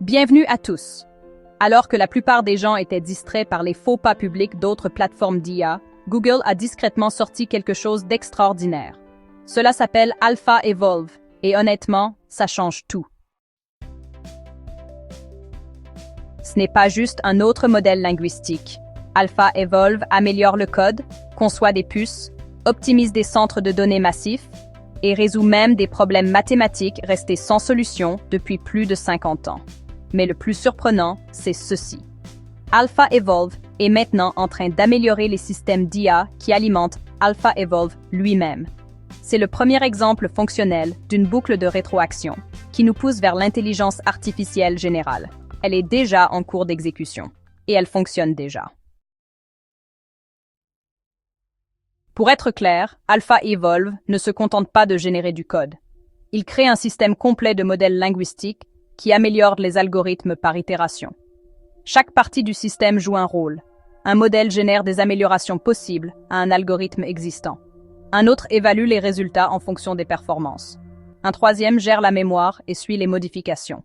Bienvenue à tous. Alors que la plupart des gens étaient distraits par les faux pas publics d'autres plateformes d'IA, Google a discrètement sorti quelque chose d'extraordinaire. Cela s'appelle AlphaEvolve, et honnêtement, ça change tout. Ce n'est pas juste un autre modèle linguistique. AlphaEvolve améliore le code, conçoit des puces, optimise des centres de données massifs et résout même des problèmes mathématiques restés sans solution depuis plus de 50 ans. Mais le plus surprenant, c'est ceci. AlphaEvolve est maintenant en train d'améliorer les systèmes d'IA qui alimentent AlphaEvolve lui-même. C'est le premier exemple fonctionnel d'une boucle de rétroaction qui nous pousse vers l'intelligence artificielle générale. Elle est déjà en cours d'exécution et elle fonctionne déjà. Pour être clair, AlphaEvolve ne se contente pas de générer du code. Il crée un système complet de modèles linguistiques qui améliore les algorithmes par itération. Chaque partie du système joue un rôle. Un modèle génère des améliorations possibles à un algorithme existant. Un autre évalue les résultats en fonction des performances. Un troisième gère la mémoire et suit les modifications.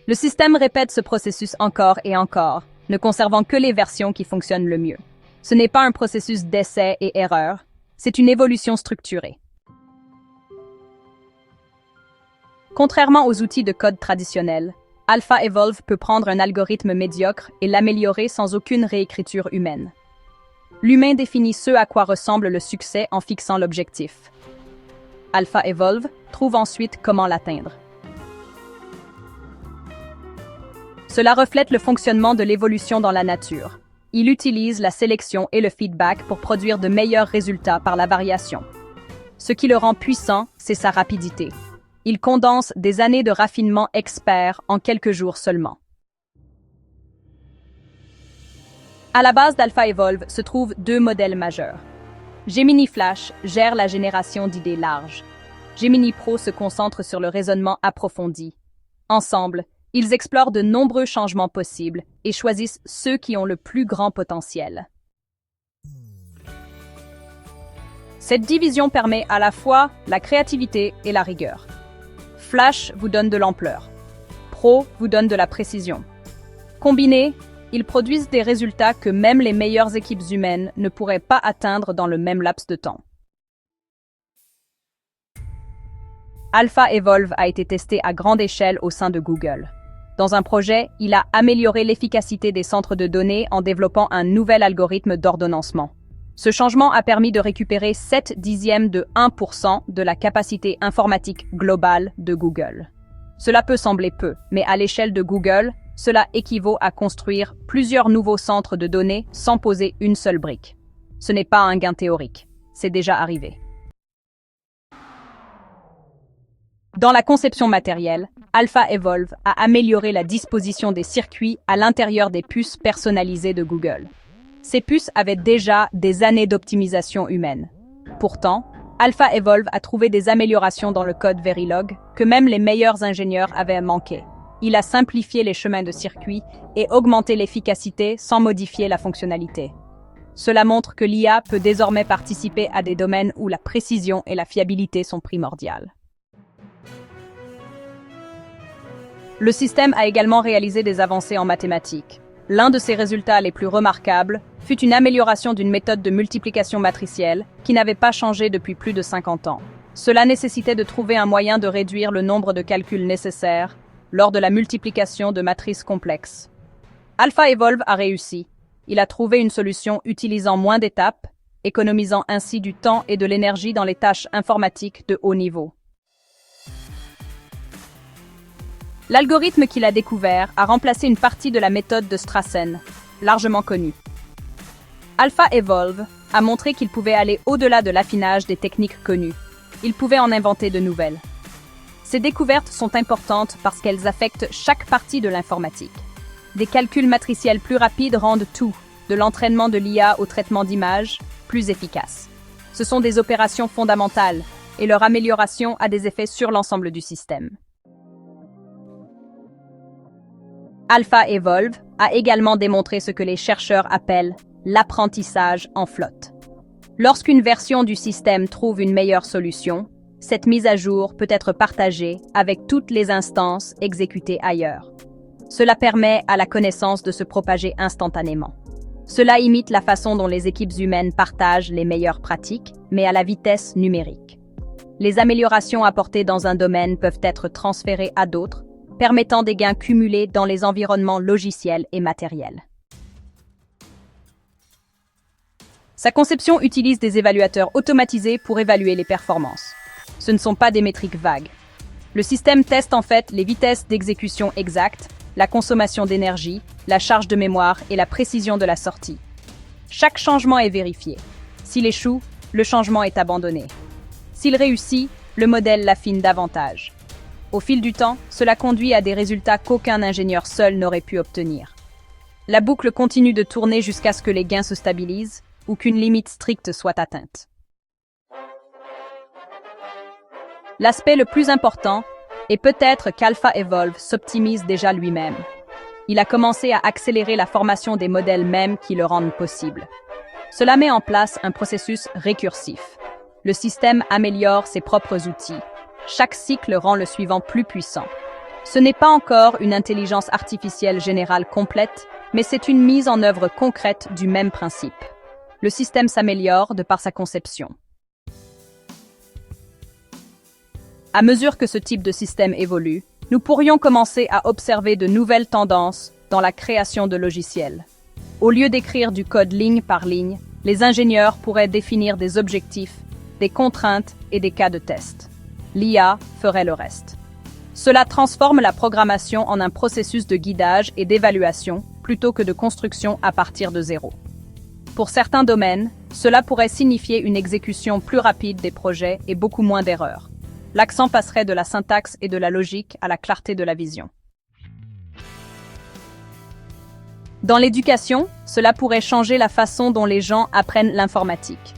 Le système répète ce processus encore et encore, ne conservant que les versions qui fonctionnent le mieux. Ce n'est pas un processus d'essai et erreur, c'est une évolution structurée. Contrairement aux outils de code traditionnels, AlphaEvolve peut prendre un algorithme médiocre et l'améliorer sans aucune réécriture humaine. L'humain définit ce à quoi ressemble le succès en fixant l'objectif. AlphaEvolve trouve ensuite comment l'atteindre. Cela reflète le fonctionnement de l'évolution dans la nature. Il utilise la sélection et le feedback pour produire de meilleurs résultats par la variation. Ce qui le rend puissant, c'est sa rapidité. Il condense des années de raffinement expert en quelques jours seulement. À la base d'AlphaEvolve se trouvent deux modèles majeurs. Gemini Flash gère la génération d'idées larges. Gemini Pro se concentre sur le raisonnement approfondi. Ensemble, ils explorent de nombreux changements possibles et choisissent ceux qui ont le plus grand potentiel. Cette division permet à la fois la créativité et la rigueur. Flash vous donne de l'ampleur. Pro vous donne de la précision. Combinés, ils produisent des résultats que même les meilleures équipes humaines ne pourraient pas atteindre dans le même laps de temps. AlphaEvolve a été testé à grande échelle au sein de Google. Dans un projet, il a amélioré l'efficacité des centres de données en développant un nouvel algorithme d'ordonnancement. Ce changement a permis de récupérer 0,7% de la capacité informatique globale de Google. Cela peut sembler peu, mais à l'échelle de Google, cela équivaut à construire plusieurs nouveaux centres de données sans poser une seule brique. Ce n'est pas un gain théorique, c'est déjà arrivé. Dans la conception matérielle, AlphaEvolve a amélioré la disposition des circuits à l'intérieur des puces personnalisées de Google. Ces puces avaient déjà des années d'optimisation humaine. Pourtant, AlphaEvolve a trouvé des améliorations dans le code Verilog que même les meilleurs ingénieurs avaient manqué. Il a simplifié les chemins de circuit et augmenté l'efficacité sans modifier la fonctionnalité. Cela montre que l'IA peut désormais participer à des domaines où la précision et la fiabilité sont primordiales. Le système a également réalisé des avancées en mathématiques. L'un de ses résultats les plus remarquables fut une amélioration d'une méthode de multiplication matricielle qui n'avait pas changé depuis plus de 50 ans. Cela nécessitait de trouver un moyen de réduire le nombre de calculs nécessaires lors de la multiplication de matrices complexes. AlphaEvolve a réussi. Il a trouvé une solution utilisant moins d'étapes, économisant ainsi du temps et de l'énergie dans les tâches informatiques de haut niveau. L'algorithme qu'il a découvert a remplacé une partie de la méthode de Strassen, largement connue. AlphaEvolve a montré qu'il pouvait aller au-delà de l'affinage des techniques connues. Il pouvait en inventer de nouvelles. Ces découvertes sont importantes parce qu'elles affectent chaque partie de l'informatique. Des calculs matriciels plus rapides rendent tout, de l'entraînement de l'IA au traitement d'images, plus efficace. Ce sont des opérations fondamentales et leur amélioration a des effets sur l'ensemble du système. AlphaEvolve a également démontré ce que les chercheurs appellent l'apprentissage en flotte. Lorsqu'une version du système trouve une meilleure solution, Cette mise à jour peut être partagée avec toutes les instances exécutées ailleurs. Cela permet à la connaissance de se propager instantanément. Cela imite la façon dont les équipes humaines partagent les meilleures pratiques, mais à la vitesse numérique. Les améliorations apportées dans un domaine peuvent être transférées à d'autres, permettant des gains cumulés dans les environnements logiciels et matériels. Sa conception utilise des évaluateurs automatisés pour évaluer les performances. Ce ne sont pas des métriques vagues. Le système teste en fait les vitesses d'exécution exactes, la consommation d'énergie, la charge de mémoire et la précision de la sortie. Chaque changement est vérifié. S'il échoue, le changement est abandonné. S'il réussit, le modèle l'affine davantage. Au fil du temps, cela conduit à des résultats qu'aucun ingénieur seul n'aurait pu obtenir. La boucle continue de tourner jusqu'à ce que les gains se stabilisent ou qu'une limite stricte soit atteinte. L'aspect le plus important est peut-être qu'Alpha Evolve s'optimise déjà lui-même. Il a commencé à accélérer la formation des modèles mêmes qui le rendent possible. Cela met en place un processus récursif. Le système améliore ses propres outils. Chaque cycle rend le suivant plus puissant. Ce n'est pas encore une intelligence artificielle générale complète, mais c'est une mise en œuvre concrète du même principe. Le système s'améliore de par sa conception. À mesure que ce type de système évolue, nous pourrions commencer à observer de nouvelles tendances dans la création de logiciels. Au lieu d'écrire du code ligne par ligne, les ingénieurs pourraient définir des objectifs, des contraintes et des cas de test. L'IA ferait le reste. Cela transforme la programmation en un processus de guidage et d'évaluation plutôt que de construction à partir de zéro. Pour certains domaines, cela pourrait signifier une exécution plus rapide des projets et beaucoup moins d'erreurs. L'accent passerait de la syntaxe et de la logique à la clarté de la vision. Dans l'éducation, cela pourrait changer la façon dont les gens apprennent l'informatique.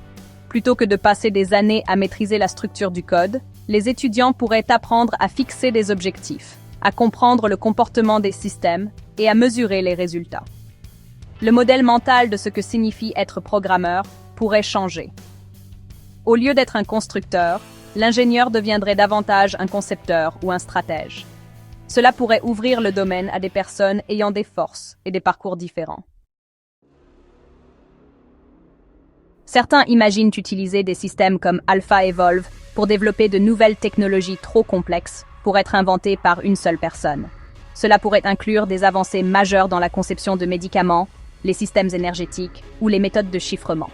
Plutôt que de passer des années à maîtriser la structure du code, les étudiants pourraient apprendre à fixer des objectifs, à comprendre le comportement des systèmes et à mesurer les résultats. Le modèle mental de ce que signifie être programmeur pourrait changer. Au lieu d'être un constructeur, l'ingénieur deviendrait davantage un concepteur ou un stratège. Cela pourrait ouvrir le domaine à des personnes ayant des forces et des parcours différents. Certains imaginent utiliser des systèmes comme Alpha Evolve pour développer de nouvelles technologies trop complexes pour être inventées par une seule personne. Cela pourrait inclure des avancées majeures dans la conception de médicaments, les systèmes énergétiques ou les méthodes de chiffrement.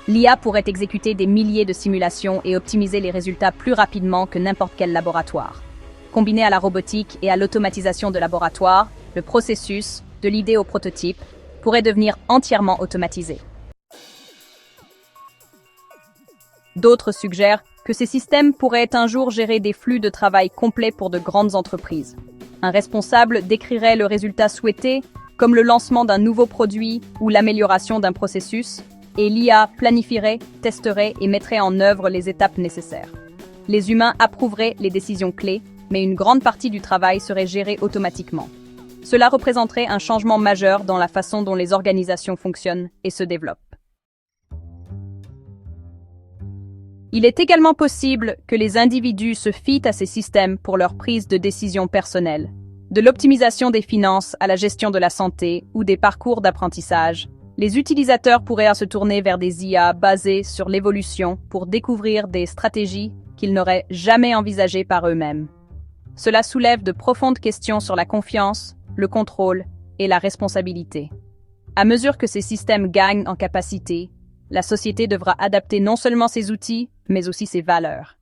L'IA pourrait exécuter des milliers de simulations et optimiser les résultats plus rapidement que n'importe quel laboratoire. Combiné à la robotique et à l'automatisation de laboratoire, le processus, de l'idée au prototype, pourrait devenir entièrement automatisé. D'autres suggèrent que ces systèmes pourraient un jour gérer des flux de travail complets pour de grandes entreprises. Un responsable décrirait le résultat souhaité, comme le lancement d'un nouveau produit ou l'amélioration d'un processus, et l'IA planifierait, testerait et mettrait en œuvre les étapes nécessaires. Les humains approuveraient les décisions clés, mais une grande partie du travail serait gérée automatiquement. Cela représenterait un changement majeur dans la façon dont les organisations fonctionnent et se développent. Il est également possible que les individus se fient à ces systèmes pour leur prise de décision personnelle, de l'optimisation des finances à la gestion de la santé ou des parcours d'apprentissage. Les utilisateurs pourraient se tourner vers des IA basées sur l'évolution pour découvrir des stratégies qu'ils n'auraient jamais envisagées par eux-mêmes. Cela soulève de profondes questions sur la confiance, le contrôle et la responsabilité. À mesure que ces systèmes gagnent en capacité, la société devra adapter non seulement ses outils, mais aussi ses valeurs.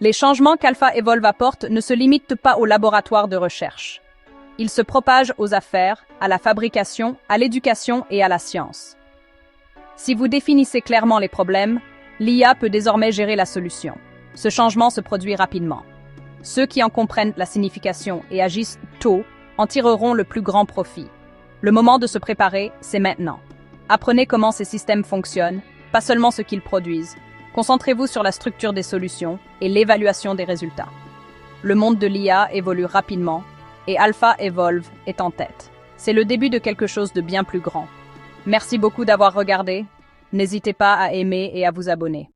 Les changements qu'Alpha Evolve apporte ne se limitent pas aux laboratoires de recherche. Ils se propagent aux affaires, à la fabrication, à l'éducation et à la science. Si vous définissez clairement les problèmes, l'IA peut désormais gérer la solution. Ce changement se produit rapidement. Ceux qui en comprennent la signification et agissent tôt en tireront le plus grand profit. Le moment de se préparer, c'est maintenant. Apprenez comment ces systèmes fonctionnent, pas seulement ce qu'ils produisent. Concentrez-vous sur la structure des solutions et l'évaluation des résultats. Le monde de l'IA évolue rapidement et Alpha Evolve est en tête. C'est le début de quelque chose de bien plus grand. Merci beaucoup d'avoir regardé. N'hésitez pas à aimer et à vous abonner.